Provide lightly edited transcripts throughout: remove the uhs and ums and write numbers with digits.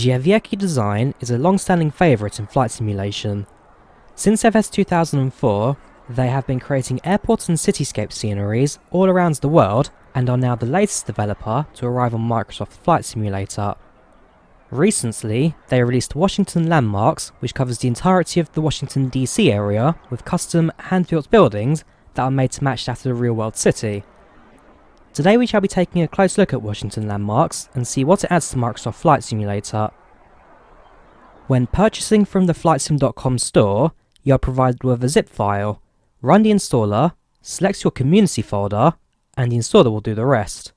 Drzewiecki Design is a long-standing favourite in flight simulation. Since FS 2004, they have been creating airports and cityscape sceneries all around the world and are now the latest developer to arrive on Microsoft Flight Simulator. Recently, they released Washington Landmarks, which covers the entirety of the Washington DC area with custom hand-built buildings that are made to match that of the real-world city. Today we shall be taking a close look at Washington Landmarks and see what it adds to Microsoft Flight Simulator. When purchasing from the flightsim.com store, you are provided with a zip file. Run the installer, select your community folder, and the installer will do the rest.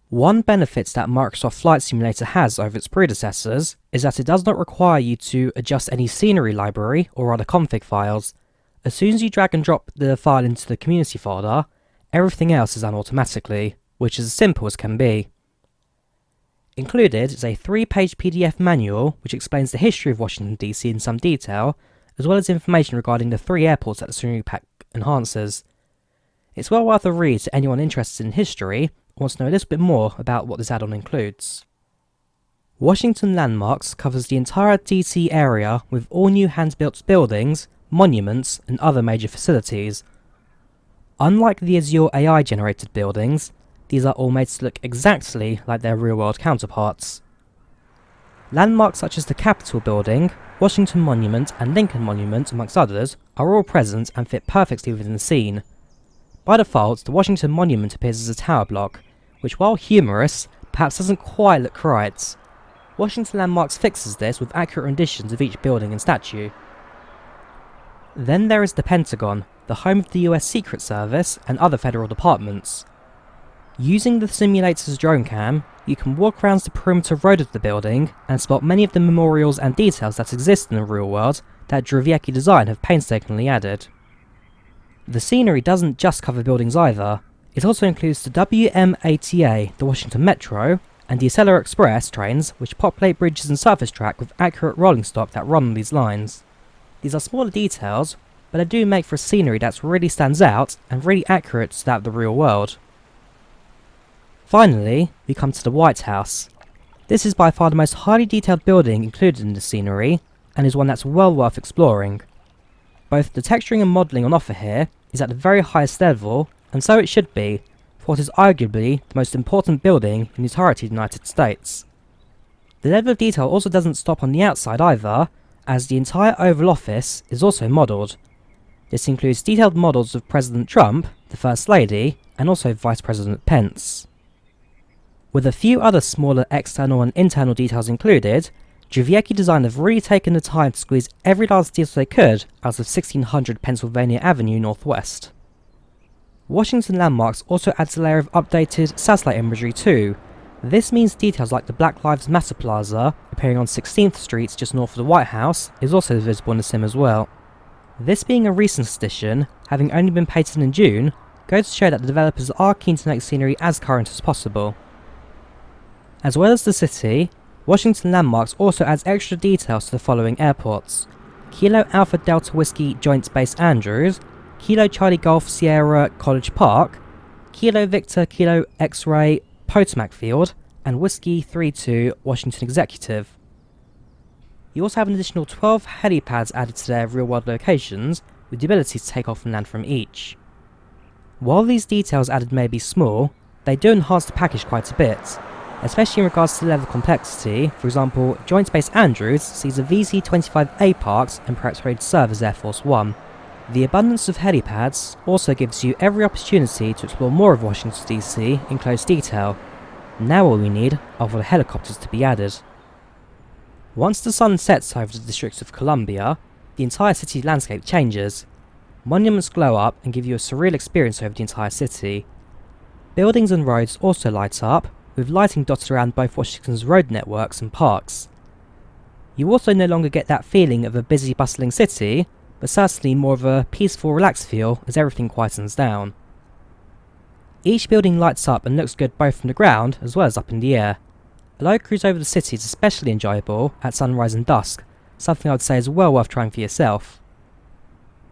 One benefit that Microsoft Flight Simulator has over its predecessors is that it does not require you to adjust any scenery library or other config files. As soon as you drag and drop the file into the community folder, everything else is done automatically, which is as simple as can be. Included is a 3-page PDF manual which explains the history of Washington DC in some detail, as well as information regarding the 3 airports that the scenery pack enhances. It's well worth a read to anyone interested in history or wants to know a little bit more about what this add-on includes. Washington Landmarks covers the entire DC area with all new hand-built buildings, monuments, and other major facilities. Unlike the Azure AI-generated buildings, these are all made to look exactly like their real-world counterparts. Landmarks such as the Capitol Building, Washington Monument, and Lincoln Monument, amongst others, are all present and fit perfectly within the scene. By default, the Washington Monument appears as a tower block, which, while humorous, perhaps doesn't quite look right. Washington Landmarks fixes this with accurate renditions of each building and statue. Then there is the Pentagon, the home of the US Secret Service and other federal departments. Using the simulator's drone cam, you can walk around the perimeter road of the building and spot many of the memorials and details that exist in the real world that Drzewiecki Design have painstakingly added. The scenery doesn't just cover buildings either, it also includes the WMATA, the Washington Metro, and the Acela Express trains which populate bridges and surface track with accurate rolling stock that run on these lines. These are smaller details, but they do make for a scenery that really stands out and really accurate to that of the real world. Finally, we come to the White House. This is by far the most highly detailed building included in the scenery, and is one that's well worth exploring. Both the texturing and modelling on offer here is at the very highest level, and so it should be, for what is arguably the most important building in the entirety of the United States. The level of detail also doesn't stop on the outside either, as the entire Oval Office is also modelled. This includes detailed models of President Trump, the First Lady, and also Vice President Pence. With a few other smaller external and internal details included, Drzewiecki Design have really taken the time to squeeze every last detail they could out of 1600 Pennsylvania Avenue Northwest. Washington Landmarks also adds a layer of updated satellite imagery too. This means details like the Black Lives Matter Plaza, appearing on 16th Street just north of the White House, is also visible in the sim as well. This being a recent addition, having only been patented in June, goes to show that the developers are keen to make scenery as current as possible. As well as the city, Washington Landmarks also adds extra details to the following airports: Kilo Alpha Delta Whiskey Joint Base Andrews, Kilo Charlie Golf Sierra College Park, Kilo Victor Kilo X-Ray Potomac Field, and Whiskey 32 Washington Executive. You also have an additional 12 helipads added to their real-world locations, with the ability to take off and land from each. While these details added may be small, they do enhance the package quite a bit, especially in regards to the level of complexity. For example, Joint Base Andrews sees a VC-25A parked and perhaps ready to serve as Air Force One. The abundance of helipads also gives you every opportunity to explore more of Washington DC in close detail. Now all we need are for the helicopters to be added. Once the sun sets over the District of Columbia, the entire city landscape changes. Monuments glow up and give you a surreal experience over the entire city. Buildings and roads also light up, with lighting dotted around both Washington's road networks and parks. You also no longer get that feeling of a busy, bustling city, but certainly more of a peaceful, relaxed feel as everything quietens down. Each building lights up and looks good both from the ground as well as up in the air. A low cruise over the city is especially enjoyable at sunrise and dusk, something I would say is well worth trying for yourself.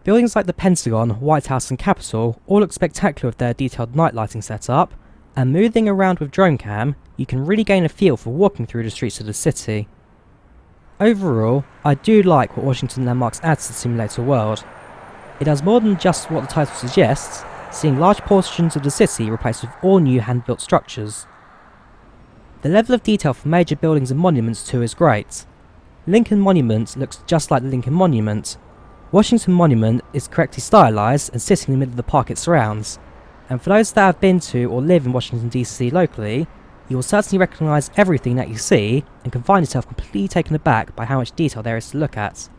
Buildings like the Pentagon, White House and Capitol all look spectacular with their detailed night lighting setup, and moving around with drone cam, you can really gain a feel for walking through the streets of the city. Overall, I do like what Washington Landmarks adds to the simulator world. It does more than just what the title suggests, seeing large portions of the city replaced with all new hand-built structures. The level of detail for major buildings and monuments too is great. Lincoln Monument looks just like the Lincoln Monument. Washington Monument is correctly stylised and sitting in the middle of the park it surrounds. And for those that have been to or live in Washington DC locally, you will certainly recognise everything that you see and can find yourself completely taken aback by how much detail there is to look at.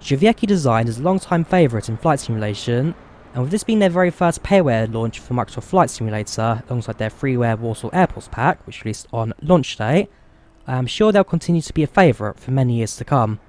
Drzewiecki Design is a long-time favourite in flight simulation, and with this being their very first payware launch for Microsoft Flight Simulator alongside their freeware Warsaw Airports pack, which released on launch day, I am sure they'll continue to be a favourite for many years to come.